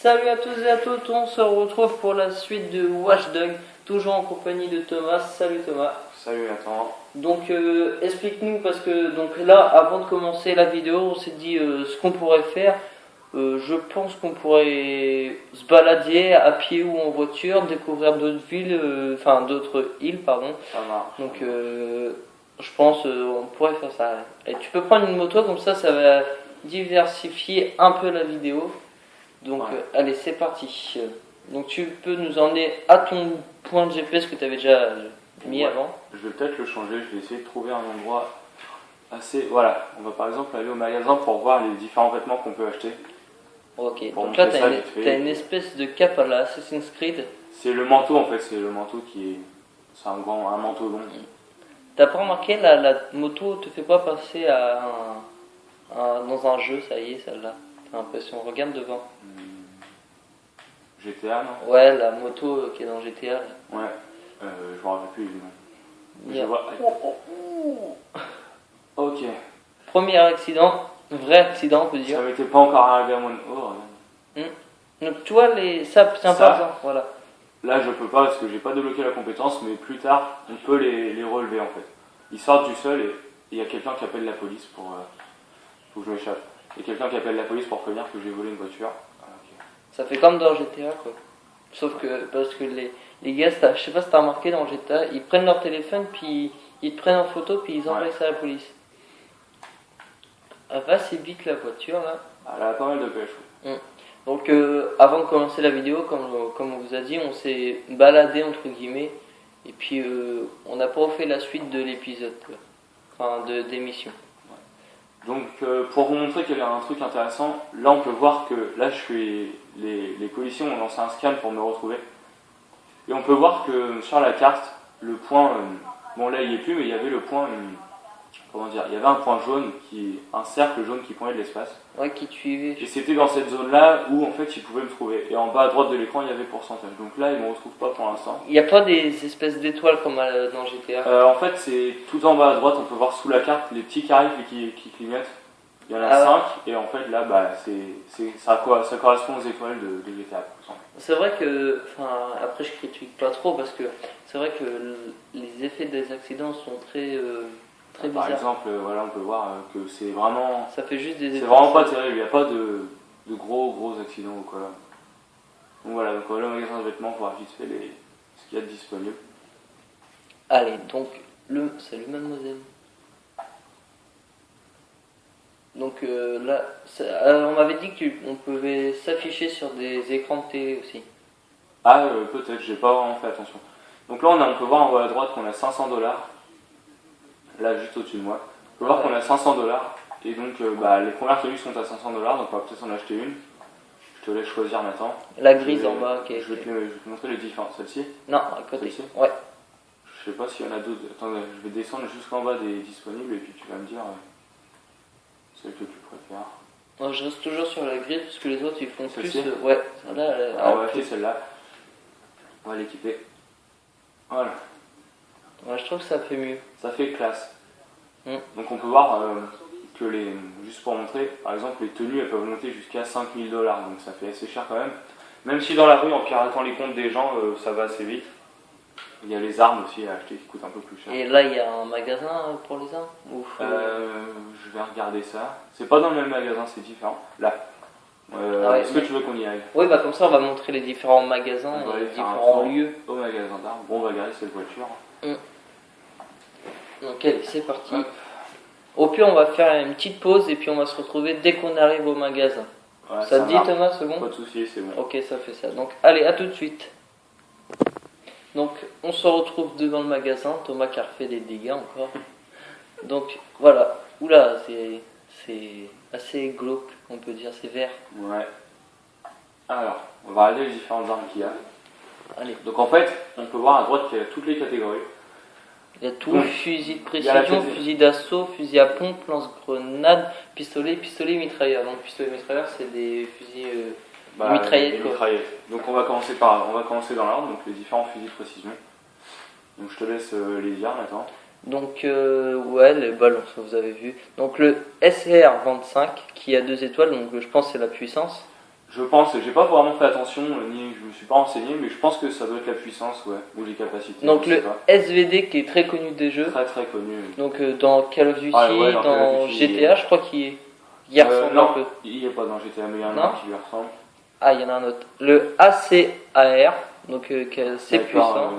Salut à tous et à toutes, on se retrouve pour la suite de Watch Dogs, toujours en compagnie de Thomas. Salut Thomas. Salut Nathan. Donc explique-nous, parce que donc là, avant de commencer la vidéo, on s'est dit ce qu'on pourrait faire. Je pense qu'on pourrait se balader à pied ou en voiture, découvrir d'autres villes, enfin d'autres îles, pardon. Ça marche. Donc je pense on pourrait faire ça. Et tu peux prendre une moto, comme ça va diversifier un peu la vidéo. Donc ouais. Allez, c'est parti. Donc tu peux nous emmener à ton point de GPS que tu avais déjà mis avant. Je vais peut-être le changer, je vais essayer de trouver un endroit assez... Voilà, on va par exemple aller au magasin pour voir les différents vêtements qu'on peut acheter. Ok, Pour donc là montrer tu as une espèce de cape à la Assassin's Creed. C'est le manteau en fait, c'est le manteau qui est... C'est un manteau long. T'as pas remarqué, la moto te fait pas passer dans un jeu, ça y est, celle-là. T'as l'impression, regarde devant. GTA, non? Ouais, la moto qui est dans GTA. Là. Ouais, je me rappelle plus du nom. Yeah. Je vois... Ok. Premier accident, vrai accident on peut dire. Ça m'était pas encore arrivé à mon... Oh, regarde. Donc tu vois, ça c'est un par exemple, voilà. Là je peux pas parce que j'ai pas débloqué la compétence, mais plus tard on peut les relever en fait. Ils sortent du sol et il y a quelqu'un qui appelle la police pour... faut que je m'échappe. Il y a quelqu'un qui appelle la police pour prévenir que j'ai volé une voiture. Okay. Ça fait comme dans GTA quoi. Sauf que, parce que les gars, je sais pas si t'as remarqué dans GTA, ils prennent leur téléphone, puis ils te prennent en photo, puis ils envoient ça à la police. Elle va assez vite la voiture là. Elle a pas mal de pêche. Ouais. Donc avant de commencer la vidéo, comme on vous a dit, on s'est baladé entre guillemets, et puis on n'a pas fait la suite de l'épisode, enfin d'émission. Donc pour vous montrer qu'il y a un truc intéressant, là on peut voir que là les policiers ont lancé un scan pour me retrouver. Et on peut voir que sur la carte, le point, bon là il n'y est plus, mais il y avait le point, comment dire, il y avait un point jaune, un cercle jaune qui pointait de l'espace. Ouais, qui te suivait. Et c'était dans cette zone là où en fait ils pouvaient me trouver. Et en bas à droite de l'écran il y avait pourcentage. Donc là ils ne me retrouvent pas pour l'instant. Il n'y a pas des espèces d'étoiles comme dans GTA. En fait c'est tout en bas à droite, on peut voir sous la carte les petits carrés qui clignotent. Il y en a 5 et en fait là bah, ça correspond aux étoiles de GTA. C'est vrai que, enfin après je critique pas trop parce que c'est vrai que les effets des accidents sont très bizarres. Par exemple, voilà, on peut voir que c'est vraiment... Ça fait juste des effets. C'est vraiment pas terrible, il n'y a pas de gros accidents ou quoi. Donc voilà, donc on va aller au magasin de vêtements pour voir vite fait ce qu'il y a de disponible. Allez, donc, salut mademoiselle. Donc là, on m'avait dit qu'on pouvait s'afficher sur des écrans de télé aussi. Ah, peut-être, j'ai pas vraiment fait attention. Donc là, on peut voir en haut à droite qu'on a 500 $. Là, juste au-dessus de moi. On peut voir qu'on a 500 $. Et donc, les premières tenues sont à 500 $, donc on va peut-être en acheter une. Je te laisse choisir maintenant. La grise en bas, ok. Je vais te montrer les différents. Celle-ci? Non, à côté. Celle-ci? Ouais. Je sais pas s'il y en a d'autres. Attends, je vais descendre jusqu'en bas des disponibles et puis tu vas me dire celle que tu préfères. Non, je reste toujours sur la grise parce que les autres ils font plus. Ouais, là, alors on va acheter celle-là. On va l'équiper. Voilà. Ouais, je trouve que ça fait mieux. Ça fait classe. Donc on peut voir que juste pour montrer, par exemple les tenues elles peuvent monter jusqu'à 5000 $, donc ça fait assez cher quand même. Même si dans la rue en piratant les comptes des gens ça va assez vite. Il y a les armes aussi à acheter qui coûtent un peu plus cher. Et là il y a un magasin pour les armes je vais regarder ça. C'est pas dans le même magasin, c'est différent. Là. Est-ce que tu veux qu'on y aille? Oui, bah comme ça on va montrer les différents magasins et les différents lieux. Au magasin d'armes. Bon, on va regarder cette voiture. Donc allez, c'est parti. Au pire, on va faire une petite pause et puis on va se retrouver dès qu'on arrive au magasin. Ouais, ça te dit Thomas, c'est bon? Pas de soucis, c'est bon. Ok, ça fait ça. Donc allez, à tout de suite. Donc on se retrouve devant le magasin. Thomas qui a refait des dégâts encore. Donc voilà. Oula, c'est assez glauque, on peut dire, c'est vert. Ouais. Alors, on va regarder les différentes armes qu'il y a. Allez. Donc en fait, on peut voir à droite qu'il y a toutes les catégories. Il y a tout, fusil de précision, fusil d'assaut, fusil à pompe, lance-grenade, pistolet, mitrailleur. Donc pistolet mitrailleur c'est des fusils mitraillettes. Donc on va commencer dans l'ordre, donc les différents fusils de précision. Donc je te laisse les dire maintenant. Donc ouais, les ballons, ça vous avez vu. Donc le SR25 qui a 2 étoiles, donc je pense que c'est la puissance. Je pense, j'ai pas vraiment fait attention, ni je me suis pas renseigné, mais je pense que ça doit être la puissance, ouais, ou les capacités. Donc je sais le pas. SVD qui est très connu des jeux. Très très connu. Donc dans Call of Duty, Ouais, dans Call dans of Duty, GTA, je crois qu'il y ressemble un non, peu. il est pas dans GTA, mais il y en a Non. un qui lui ressemble. Ah, il y en a un autre. Le ACAR, donc qui est assez Sniper, puissant.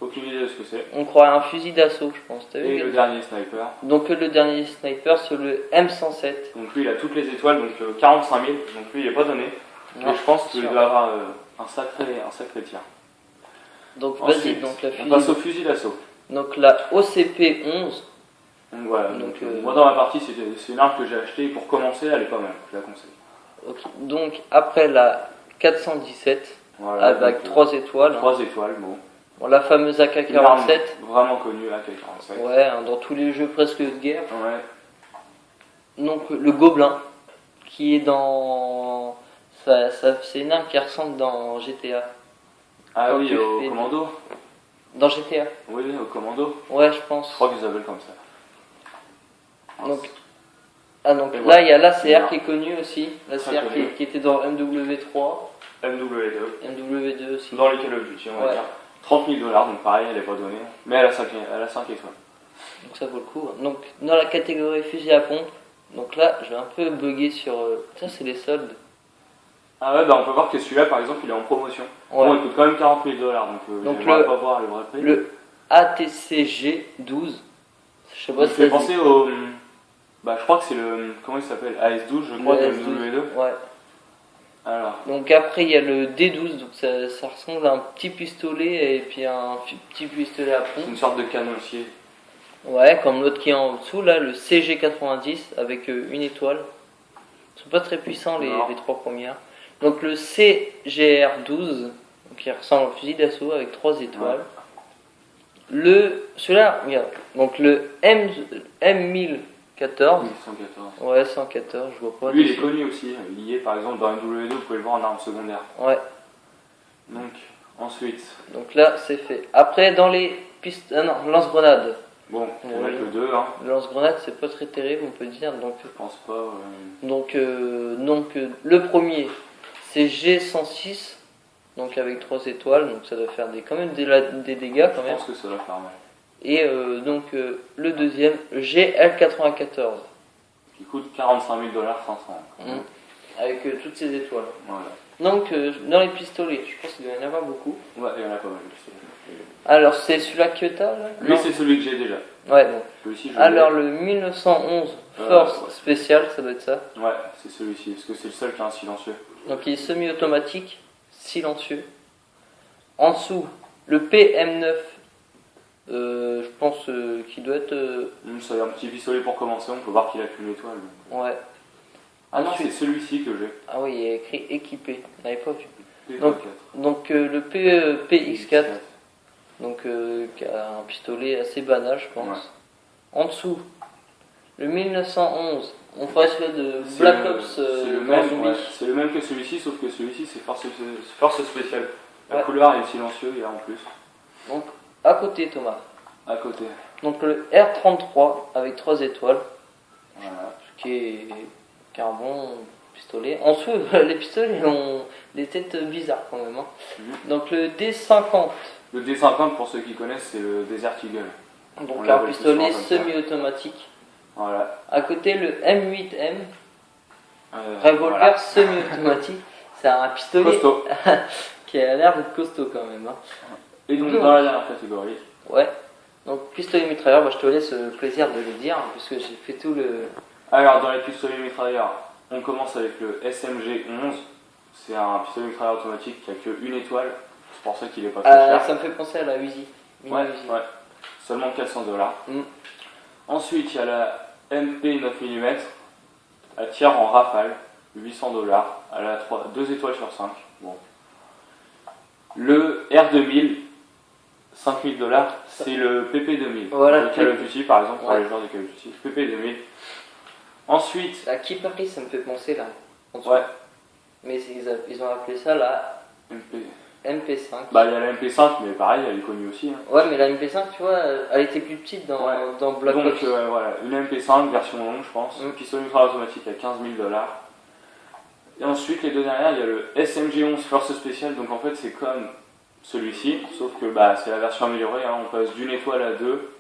Aucune idée de ce que c'est. On croirait un fusil d'assaut, je pense. T'as vu, Et le dernier sniper. donc le dernier sniper, c'est le M107. Donc lui, il a toutes les étoiles, donc 45 000. Donc lui, il est pas donné. Non, mais je pense qu'il sûr. doit avoir un sacré tir. Donc vas-y, Ensuite, donc la on passe au fusil. fusil d'assaut. Donc la OCP 11. Donc voilà, Donc, moi dans ma partie, c'est une arme que j'ai achetée pour commencer, elle est pas mal, je la conseille. Ok. Donc après la 417 Voilà, avec donc, 3 étoiles. 3 étoiles, bon. Bon, la fameuse Une arme AK-47. vraiment connue, AK-47. Ouais, hein, dans tous les jeux presque de guerre. Ouais. Donc le Gobelin, qui est dans... c'est une arme qui ressemble dans GTA. Ah Quand oui, tu au fais- commando. Dans GTA. Oui, au commando. Ouais, je pense. Je crois qu'ils appellent comme ça. Donc Et là, voilà. il y a l'ACR Voilà. qui est connu aussi. Très L'ACR connu. qui était dans MW3, MW2. MW2 aussi. Dans les Call of Duty, on va Ouais. dire. 30 000 $, donc pareil, elle est pas donnée. Mais elle a 5 étoiles. Donc ça vaut le coup. Donc dans la catégorie fusil à pompe, donc là, je vais un peu bugger sur... Ça, c'est les soldes. Ah ouais, bah on peut voir que celui-là, par exemple, il est en promotion. Ouais. Bon, il coûte quand même 40 000 $, donc j'aimerais pas voir le vrai prix. Le ATCG 12. Je sais Il pas me si fait ça dit. penser au... Bah je crois que c'est le... Comment il s'appelle AS12, je crois, Le de S12. MW2. Ouais. Alors, Donc après il y a le D12, donc ça ressemble à un petit pistolet et puis un petit pistolet à c'est pompe. une sorte de canoncier. Ouais, comme l'autre qui est en dessous là, le CG90 avec une étoile. Ils sont pas très puissants Non. les 3 premières. Donc le CGR12, donc qui ressemble au fusil d'assaut avec 3 étoiles. Celui-là, regarde, donc le M1014. 114. Ouais, 114, je vois pas. Lui, il est dessus. connu aussi. Il y est, par exemple, dans MW2, vous pouvez le voir en arme secondaire. Ouais, Donc, ensuite, donc là c'est fait. Après dans les pistes, ah non, lance-grenade. bon, il y en a Ouais. que 2, hein. Le lance-grenade c'est pas très terrible on peut dire. Donc Je pense pas. le premier c'est G106, donc avec 3 étoiles, donc ça doit faire quand même des dégâts quand Je même. pense que ça va faire mal. Et le deuxième GL94 Qui coûte 45 000 $, 500. avec toutes ces étoiles. Voilà. Donc dans les pistolets, je pense qu'il doit y en avoir beaucoup. Ouais, il y en a pas mal. Alors c'est celui-là que t'as là? Lui, Non. c'est celui que j'ai déjà. Ouais, bon. Celui-ci, je Alors l'ai. le 1911 Force ouais. spécial, ça doit être ça. Ouais, c'est celui-ci, parce que c'est le seul qui a un silencieux. Donc il est semi-automatique, silencieux. En dessous, le PM9, je pense qu'il doit être... Ça a un petit pistolet pour commencer, on peut voir qu'il a qu'une étoile. donc. ouais. Ah non, Ensuite- c'est celui-ci que j'ai. Ah oui, il est écrit équipé, on n'avait pas vu. P4. Donc le PX4, donc qui a un pistolet assez banal, je pense. Ouais. En dessous, le 1911, on ferait celui de C'est Black le- Ops c'est le dans même, Zombie. ouais, c'est le même que celui-ci, sauf que celui-ci c'est force spéciale. La Ouais. couleur est silencieux, il y a en plus. Donc à côté Thomas. À côté. Donc le R33 avec 3 étoiles, Voilà. qui est un bon pistolet. En dessous, les pistolets ont des têtes bizarres quand même. Hein. Mhm. Donc le D50, Le D50, pour ceux qui connaissent, c'est le Desert Eagle. On donc un l'appelle plus pistolet souvent comme ça. semi-automatique. Voilà. À côté le M8M, revolver Voilà. semi-automatique. C'est un pistolet Costaud. qui a l'air d'être costaud quand même. Hein. Et donc dans la dernière catégorie, Ouais. Donc pistolet mitrailleur, bah, je te laisse le plaisir de le dire, hein, puisque j'ai fait tout le... alors dans les pistolets mitrailleurs, on commence avec le SMG-11. C'est un pistolet mitrailleur automatique qui a que une étoile. C'est pour ça qu'il est pas très cher. ça me fait penser à la Uzi. Une Ouais, Uzi. ouais. Seulement 400 $. Mm. Ensuite, il y a la MP 9 mm. Elle tire en rafale, 800 $. Elle a 2 étoiles sur 5. Bon. Le R2000, 5000 $, c'est le PP2000. Voilà, de Call of Duty, par exemple, pour Ouais. les joueurs de Call of Duty. PP2000. Ensuite, La Keepery, ça me fait penser là. en dessous. ouais, Mais ils ont appelé ça la MP. MP5. Bah, il y a la MP5, mais pareil, elle est connue aussi. Hein. Ouais, mais la MP5, tu vois, elle était plus petite dans, Ouais. dans Black Donc Ops. voilà, une MP5 version longue, je pense. Mm. Pistolet mitrailleur automatique à 15 000 $. Et ensuite, les deux derrière, il y a le SMG11 Force Spéciale. Donc en fait, c'est comme celui-ci, sauf que c'est la version améliorée. Hein. On passe d'une étoile à deux,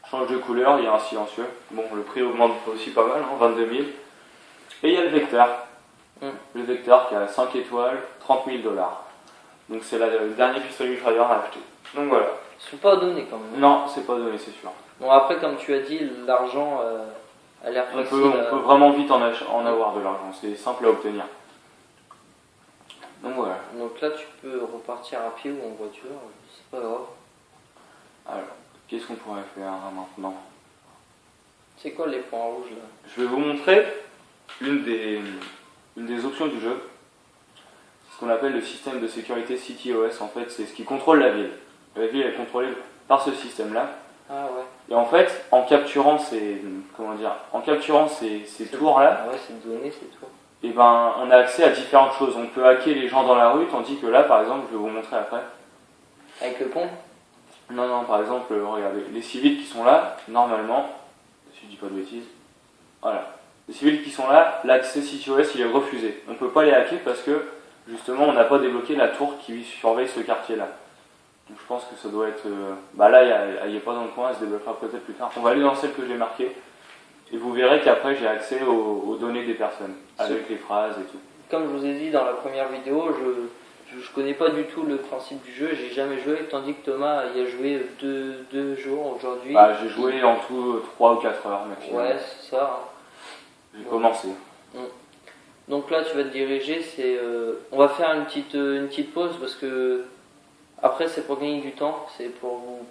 change de couleur, il y a un silencieux. Bon, le prix augmente aussi pas mal, hein, 22 000. Et il y a le Vecteur. Le Vecteur qui a 5 étoiles, 30 000 $. Donc c'est le dernier pistolet ultra à acheter. Donc voilà. Ils sont pas donnés quand même. Non, c'est pas donné, c'est sûr. Bon, après, comme tu as dit, l'argent a l'air On facile. peut vraiment vite en avoir de l'argent, c'est simple à obtenir. Donc voilà. Donc là, tu peux repartir à pied ou en voiture, c'est pas grave. Alors, qu'est-ce qu'on pourrait faire maintenant? C'est quoi les points rouges là? Je vais vous montrer une des options du jeu. C'est ce qu'on appelle le système de sécurité CityOS. En fait, c'est ce qui contrôle la ville. La ville est contrôlée par ce système-là. Ah ouais. Et en fait, en capturant ces tours-là, Ah ouais, c'est donné, c'est tout. et on a accès à différentes choses. On peut hacker les gens dans la rue, tandis que là, par exemple, je vais vous montrer après. Avec le pont? Non, par exemple, regardez, les civils qui sont là, normalement, si je dis pas de bêtises, voilà. Les civils qui sont là, l'accès CityOS il est refusé. On peut pas les hacker parce que, justement, on n'a pas débloqué la tour qui surveille ce quartier-là. Donc je pense que ça doit être... là, il n'y a pas dans le coin, elle se débloquera peut-être plus tard. On va aller dans celle que j'ai marquée, et vous verrez qu'après j'ai accès aux données des personnes, avec les phrases et tout. Comme je vous ai dit dans la première vidéo, je connais pas du tout le principe du jeu, j'ai jamais joué, tandis que Thomas y a joué deux jours aujourd'hui. J'ai joué en tout 3 ou 4 heures maximum. Ouais, c'est ça. Hein. J'ai commencé. Donc là, tu vas te diriger, on va faire une petite pause parce que après c'est pour gagner du temps, c'est pour vous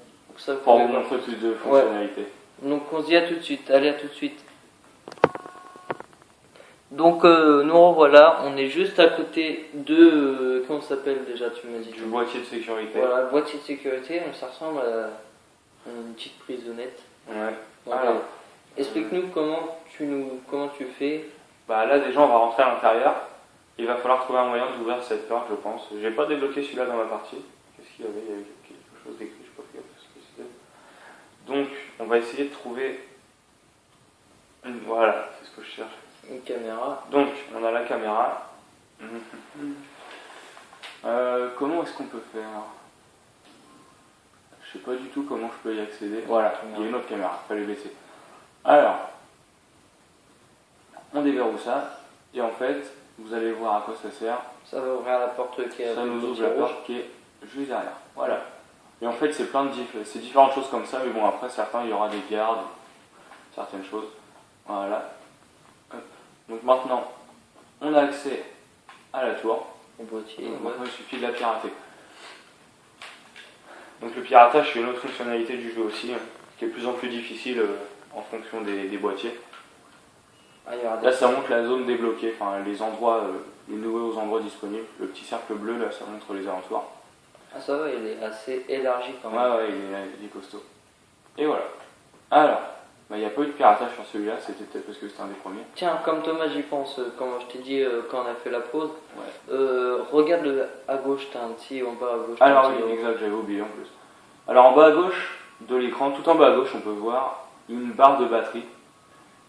montrer plus de fonctionnalités. Ouais. Donc on se dit à tout de suite, allez à tout de suite. Donc nous revoilà, on est juste à côté de... comment ça s'appelle déjà, tu m'as dit? Du boîtier de sécurité. Voilà, le boîtier de sécurité, ça ressemble à une petite prisonnette. Ouais. Donc, explique-nous comment tu fais. Là déjà on va rentrer à l'intérieur. Il va falloir trouver un moyen d'ouvrir cette porte, je pense. J'ai pas débloqué celui-là dans ma partie. Qu'est-ce qu'il y avait? Il y avait quelque chose d'écrit, je sais pas ce que c'était. Donc on va essayer de trouver... Voilà, c'est ce que je cherche. Une caméra. Donc on a la caméra. Comment est-ce qu'on peut faire? Je sais pas du tout comment je peux y accéder. Voilà, il y a une autre caméra, il fallait baisser. Alors, on déverrouille ça, et en fait, vous allez voir à quoi ça sert. Ça va ouvrir la porte qui est... Ça nous ouvre la porte qui est juste derrière. Voilà. Et en fait, c'est c'est différentes choses comme ça, mais bon, après, certains, il y aura des gardes, certaines choses. Voilà. Hop. Donc maintenant, on a accès à la tour. Au boîtier. Donc maintenant, il suffit de la pirater. Donc le piratage, c'est une autre fonctionnalité du jeu aussi, qui est de plus en plus difficile en fonction des boîtiers. Là, ça montre la zone débloquée, enfin les endroits, les nouveaux endroits disponibles. Le petit cercle bleu, là, ça montre les alentours. Ah, ça va, il est assez élargi quand même. Ouais, il est costaud. Et voilà. Alors, il n'y a pas eu de piratage sur celui-là, c'était peut-être parce que c'était un des premiers. Tiens, comme Thomas, j'y pense, comme je t'ai dit quand on a fait la pause. Ouais. Regarde à gauche, t'as un petit, en bas à gauche. Alors oui, exact, j'avais oublié en plus. Alors en bas à gauche de l'écran, tout en bas à gauche, on peut voir une barre de batterie.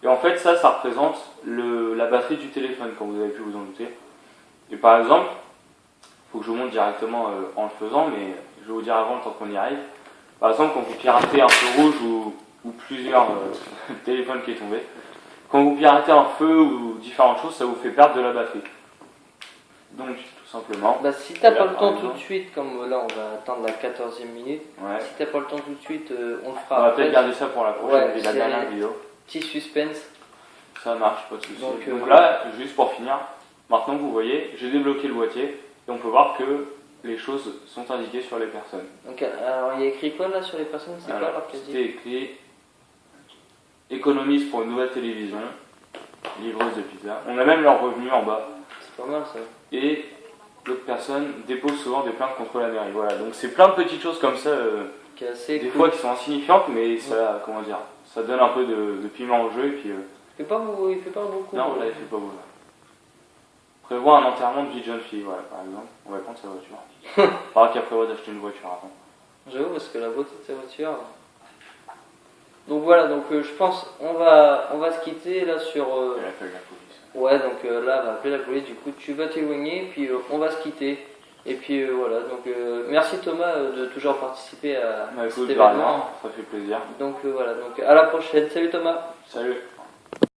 Et en fait, ça représente la batterie du téléphone, comme vous avez pu vous en douter. Et par exemple, il faut que je vous montre directement en le faisant, mais je vais vous dire avant, le temps qu'on y arrive. Par exemple, quand vous piratez un feu rouge ou plusieurs téléphones qui est tombé, quand vous piratez un feu ou différentes choses, ça vous fait perdre de la batterie. Donc, tout simplement. Si t'as pas le temps tout de suite, comme là on va attendre la 14e minute, ouais. Si t'as pas le temps tout de suite, on le fera après. On va peut-être garder ça pour la prochaine et la dernière vidéo. Petit suspense. Ça marche, pas de soucis. Donc là, juste pour finir, maintenant que vous voyez, j'ai débloqué le boîtier et on peut voir que les choses sont indiquées sur les personnes. Donc, alors il y a écrit quoi là sur les personnes? C'est quoi leur plaisir? C'était écrit économise pour une nouvelle télévision, livreuse de pizza. On a même leur revenu en bas. C'est pas mal ça. Et d'autres personnes déposent souvent des plaintes contre la mairie. Voilà, donc c'est plein de petites choses comme ça, qui est assez des cool. fois qui sont insignifiantes, mais ça, comment dire, ça donne un peu de piment au jeu et puis. Il fait pas beaucoup. Non, là il fait pas beau. Prévoit un enterrement de vie de jeune fille, voilà, par exemple. On va prendre sa voiture. Il faudra qu'elle prévoit d'acheter une voiture avant. J'avoue, parce que la beauté de sa voiture. Donc voilà, donc je pense on va se quitter là sur. Elle appelle la police. Ouais, donc là, on va appeler la police, du coup, tu vas t'éloigner, puis on va se quitter. Et puis voilà, donc merci Thomas de toujours participer à Bah, cet écoute, événement. vraiment, ça fait plaisir. Donc voilà, donc à la prochaine. Salut Thomas. Salut.